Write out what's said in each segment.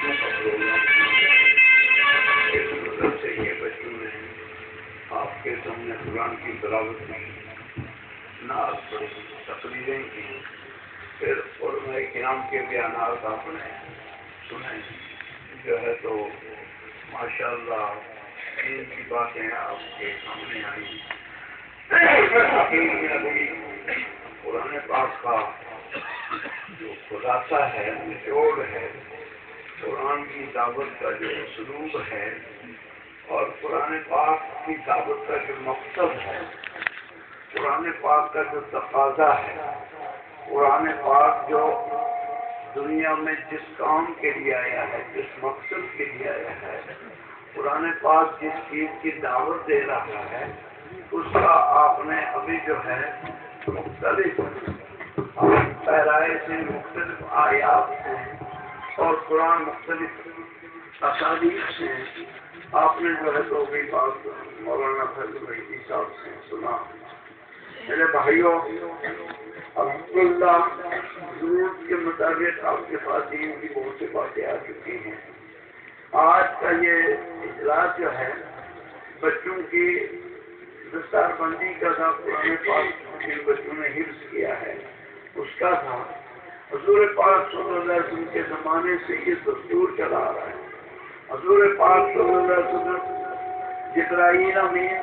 بچوں کا پروگرام اس مدد سے یہ بچوں نے آپ کے سامنے قرآن کی تلاوت کی، نعت پڑھی، تقریریں کی، پھر علماء کرام کے بیانات آپ نے سنے، جو ہے تو ماشاءاللہ دین کی باتیں آپ کے سامنے آئی۔ قرآن پاک کا جو خلاصہ ہے، نچوڑ ہے، قرآن کی دعوت کا جو اسلوب ہے اور قرآن پاک کی دعوت کا جو مقصد ہے، قرآن پاک کا جو تقاضا ہے، قرآن پاک جو دنیا میں جس کام کے لیے آیا ہے، جس مقصد کے لیے آیا ہے، قرآن پاک جس چیز کی دعوت دے رہا ہے، اس کا آپ نے ابھی جو ہے مختلف پیرائے سے، مختلف آیات سے اور قرآن مختلف اسالیب سے آپ نے جو ہے تو بھی بات مولانا فضل مہدی صاحب سے سنا۔ میرے بھائیوں، الحمدللہ ضرورت کے مطابق آپ کے پاس دین کی بہت سی باتیں آ چکی ہیں۔ آج کا یہ اجلاس جو ہے بچوں کی دستار بندی کا تھا، قرآن پاک جن بچوں نے حفظ کیا ہے اس کا تھا۔ حضور پاک صلی اللہ علیہ وسلم کے زمانے سے یہ دستور چلا آ رہا ہے۔ حضور پاک صلی اللہ علیہ وسلم جبرائیل امین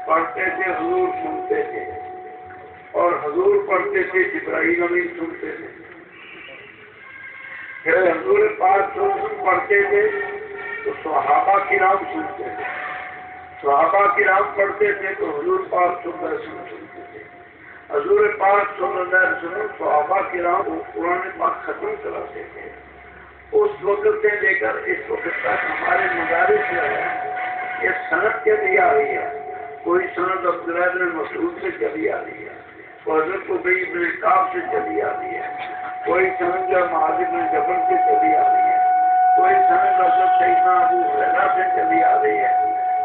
پڑھتے تھے، حضور سنتے تھے، اور حضور پڑھتے تھے، جبرائیل امین سنتے تھے۔ پھر حضور پاک صلی اللہ علیہ وسلم پڑھتے تھے تو صحابہ کرام سنتے تھے، صحابہ کرام پڑھتے تھے تو حضور پاک صلی اللہ علیہ وسلم سنتے تھے۔ حضور پاک صلی اللہ علیہ وسلم صحابہ کرام کو قرآن پاک ختم کراتے تھے۔ اس وقت سے لے کر اس وقت تک ہمارے مدارس جو ہے یہ سند چلی آ رہی ہے۔ کوئی سند عبداللہ بن مسعود سے چلی آ رہی ہے، کوئی حضرت ابی بن کعب سے چلی آ رہی ہے، کوئی سند جو معاذ بن جبل سے چلی آ رہی ہے، کوئی سند حضرت سیدنا ابو ہریرہ سے چلی آ رہی ہے،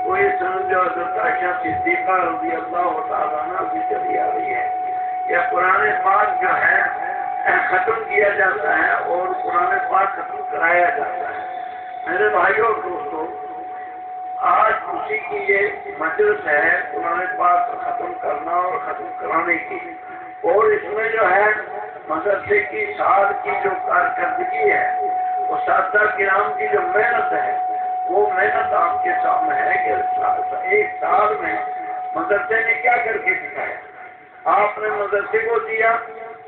کوئی سند جو حضرت عائشہ صدیقہ رضی اللہ تعالیٰ عنہ سے چلی آ رہی ہے۔ یہ قرآن پاک جو ہے ختم کیا جاتا ہے اور قرآن پاک ختم کرایا جاتا ہے۔ میرے بھائیوں اور دوستوں، آج اسی کی یہ مجلس ہے قرآن پاک ختم کرنا اور ختم کرانے کی، اور اس میں جو ہے مدرسے کی سال کی جو کارکردگی ہے، اساتذہ کرام کی جو محنت ہے، وہ محنت آپ کے سامنے ہے کہ ایک سال میں مدرسے نے کیا کر کے دکھایا۔ آپ نے مدرسے کو دیا،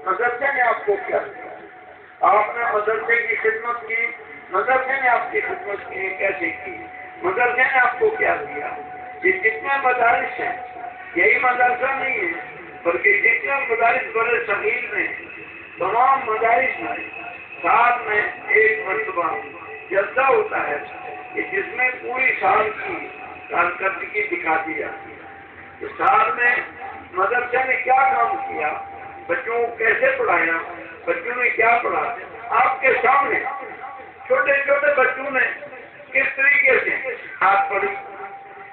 مدرسے نے آپ کو کیا دیا۔ آپ نے مدرسے کی خدمت کی، مدرسے نے آپ کی خدمت کی کیسے کی، مدرسے نے آپ کو کیا دیا۔ یہ جتنے مدارس ہیں، یہی مدرسہ نہیں ہے بلکہ جتنے مدارس بڑے صغیر میں، تمام مدارس میں سال میں ایک مرتبہ جلسہ ہوتا ہے کہ جس میں پوری سال کی کارکردگی دکھا دی جاتی ہے کہ سال میں مدرسے نے کیا کام کیا، بچوں کو کیسے پڑھایا، بچوں نے کیا پڑھا۔ آپ کے سامنے چھوٹے چھوٹے بچوں نے کس طریقے سے ہاتھ پڑھی،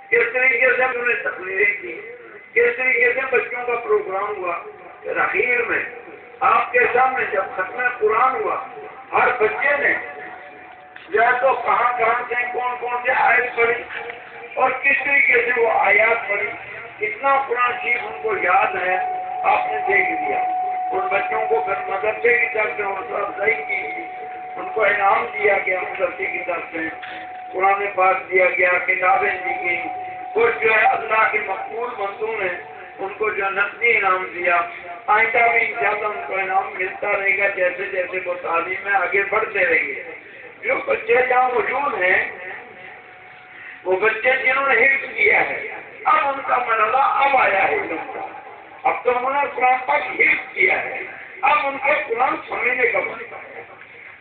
کس طریقے سے انہوں نے تقریریں کی، کس طریقے سے بچوں کا پروگرام ہوا۔ پھر اخیر میں آپ کے سامنے جب ختم قرآن ہوا، ہر بچے نے جو ہے تو کہاں کہاں سے کون کون سے آیت پڑھی اور کس طریقے سے وہ آیات پڑھی، کتنا قرآن شریف ان کو یاد ہے، آپ نے دیکھ لیا۔ ان بچوں کو پھر مدرسے کی طرف سے حوصلہ افزائی کی، ان کو انعام دیا گیا، مدرسے کی طرف سے قرآن پاک دیا گیا، کتابیں دی گئیں، کچھ جو ہے اللہ کے مقبول بندوں نے ان کو جو نقدی انعام دیا۔ آئندہ بھی انشاءاللہ ان کو انعام ملتا رہے گا جیسے جیسے وہ تعلیم میں آگے بڑھتے رہیں گے۔ جو بچے جہاں موجود ہیں وہ بچے جنہوں نے حفظ کیا ہے، اب ان کا مرحلہ اب آیا ہے علم کا۔ اب تو انہوں نے قرآن پاک حفظ کیا ہے، اب ان کے قرآن سمجھنے کا وقت ہے۔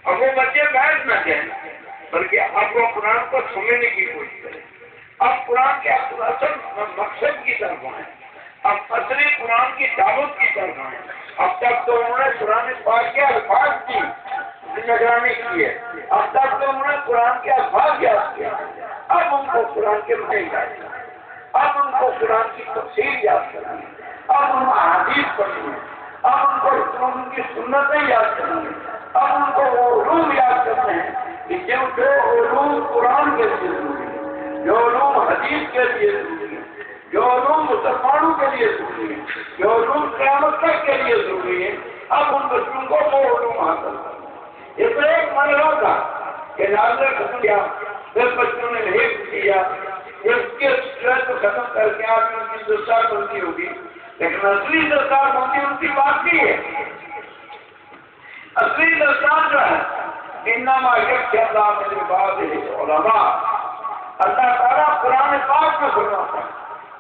اب وہ بچے بیٹھ نہ جائیں بلکہ اب وہ قرآن کو سمجھنے کی کوشش کریں، اب قرآن کے اصل مقصد کی طرف آئیں، اب اصلی قرآن کی دعوت کی طرف آئیں۔ اب تک تو انہوں نے قرآن پاک کے الفاظ کی نگرانی کی ہے، اب تک تو انہوں نے قرآن کے الفاظ یاد کیا، اب ان کو قرآن کے معنی یاد کرنا، اب ان کو قرآن کی تفسیر یاد کرنا، اب ان کو احادیث پڑھنی ہے، اب ان کو ان کی سنتیں یاد کرنی ہے، اب ان کو وہ علوم یاد کرنے ہیں کہ جن جو علوم قرآن کے لیے ضروری ہے، جو علوم حدیث کے لیے ضروری ہے، جو علوم مسلمانوں کے لیے ضروری ہے، جو علوم قیامت تک کے لیے ضروری ہے، اب ان بچوں کو وہ علوم حاصل کرنا۔ یہ تو ایک مرحلہ تھا کہ نازل ختم کیا، پھر بچوں نے حفظ کیا، اس کے سٹریس کو ختم کر کے آپ ان کی دستار بندی ہوگی، لیکن اصلی دستار بندی ان کی بات نہیں ہے۔ اصلی دستار جو ہے انما یخشی اللہ من عبادہ العلماء، اللہ تعالیٰ قرآن پاک میں فرماتا ہے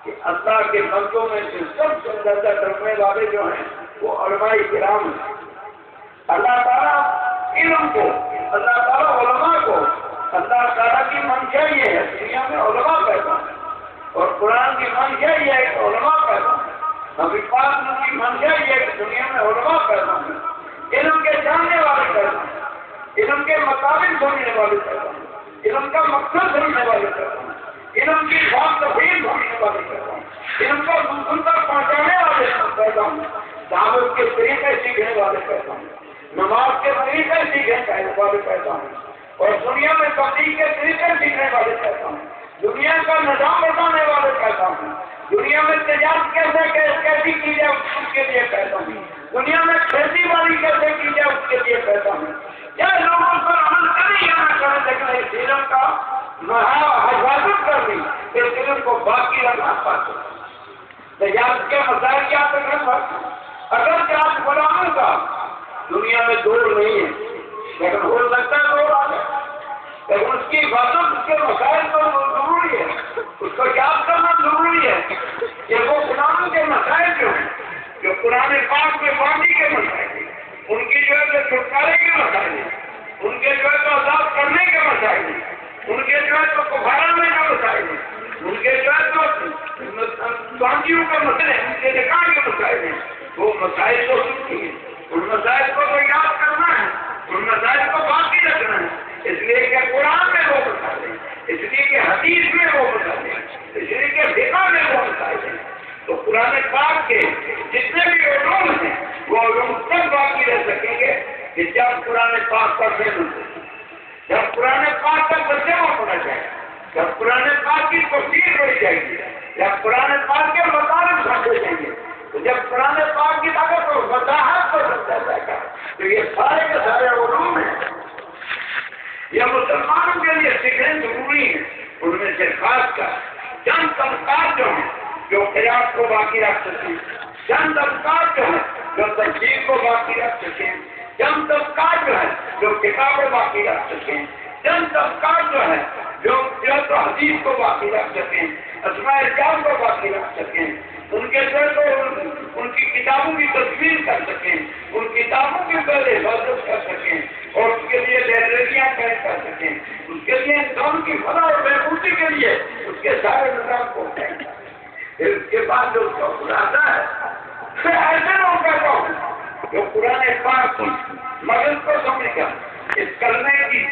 کہ اللہ کے بندوں میں سے سب سے زیادہ ڈرنے والے جو ہیں وہ علماء کرام ہیں۔ اللہ تعالیٰ علم کو، اللہ تعالیٰ علماء کو، اللہ تعالیٰ کی منشا یہ ہے دنیا میں علماء پیدا ہے، اور قرآن کی منشا یہ ہے کہ علماء پیدا ہے، نبی پاک کی منشا یہ ہے کہ دنیا میں علماء پیدا ہے، علم کے جاننے والے پیدا ہیں، علم کے مطابق سمجھنے والے پیدا ہیں، علم کا مقصد سمجھنے والے پیدا ہیں، علم کی بات تفہیم سمجھنے والے پیدا ہیں، علم کو دوسروں تک پہنچانے والے پیدا ہیں، دعوت کے طریقے سیکھنے والے پیدا ہیں، نماز کے طریقے سیکھنے والے پیدا ہیں، اور دنیا میں تبلیغ کے طریقے سیکھنے والے پیدا ہیں، دنیا کا نظام بتانے والے پیدا ہیں، دنیا میں تجارت کیسی کی جائے اس کے لیے پیدا ہیں، دنیا میں کھیتی باڑی کیسے کی جائے اس کے لیے پیدا ہیں۔ کیا لوگوں پر عمل کریں یا نہ کریں، لیکن اس علم کا حفاظت کرنی، اس علم کو باقی رکھنا پڑتا ہے۔ تجارت کے مسائل کیا کرنا پڑتا ہے؟ اگر آج غلاموں کا دنیا میں دور نہیں ہے، لیکن ہو سکتا ہے دور آ جائے، لیکن اس کی حفاظت، اس کے مسائل تو ضروری ہے، اس کو یاد کرنا ضروری ہے کہ وہ غلاموں کے مسائل جو ہیں، جو قرآن پاک میں باندھی کے مسائل ہیں، ان کی جو ہے چھٹکارے کے مسائل ہیں، ان کے جو ہے تو آزاد کرنے کے مسائل ہیں، ان کے جو ہے تو کفارنے کا مسائل ہیں، ان کے جو ہے تو باندھیوں کا مسئلہ ہے، ان کے نکاح کے مسائل ہیں، وہ مسائل تو سنتی ہیں، ان مسائل کو تو یاد کرنا ہے، ان مسائل کو باقی رکھنا ہے، اس لیے کہ قرآن میں وہ مسائل ہیں، اس لیے کہ حدیث میں وہ مسائل ہیں، اس لیے کہ فقہ میں وہ مسائل ہیں۔ تو قرآن پاک کے جتنے بھی علوم ہیں وہ علوم تب باقی رہ سکیں گے کہ جب قرآن پاک پر محنت ہو، جب قرآن پاک کا ترجمہ پڑھا جائے، جب قرآن پاک کی تفسیر پڑھی جائے گی، جب قرآن پاک کے مطالب سمجھے جائیں گے، تو جب قرآن پاک کی طاقت اور وضاحت کو سمجھا جائے گا، تو یہ سارے کے سارے علوم ہیں، یہ مسلمانوں کے لیے سیکھنے ضروری ہیں۔ ان میں سے خاص کر چند طبقات جو ہیں جو قیاس کو باقی رکھ سکیں، چند طبقات جو ہیں جو تفسیر کو باقی رکھ سکیں، چند طبقات جو ہیں جو کتاب کو باقی رکھ سکیں، چند طبقات جو ہیں جو تو حدیث کو باقی رکھ سکیں، اسماء رجال کو باقی رکھ سکیں، ان کے جو تو ان کی کتابوں کی تصویر کر سکیں، ان کتابوں کی پہلے حفاظت کر سکیں، اور اس کے لیے لائبریریاں قائم کر سکیں، اس کے لیے انسان کی فلاح اور بہبودی کے لیے اس کے سارے نظام کو قائم کریں۔ پھر اس کے بعد جو اس کا خلاصہ ہے، پھر ایسے لوگ کہتا ہوں جو قرآن پاک کی مدد کو سمجھ کر اس کرنے کی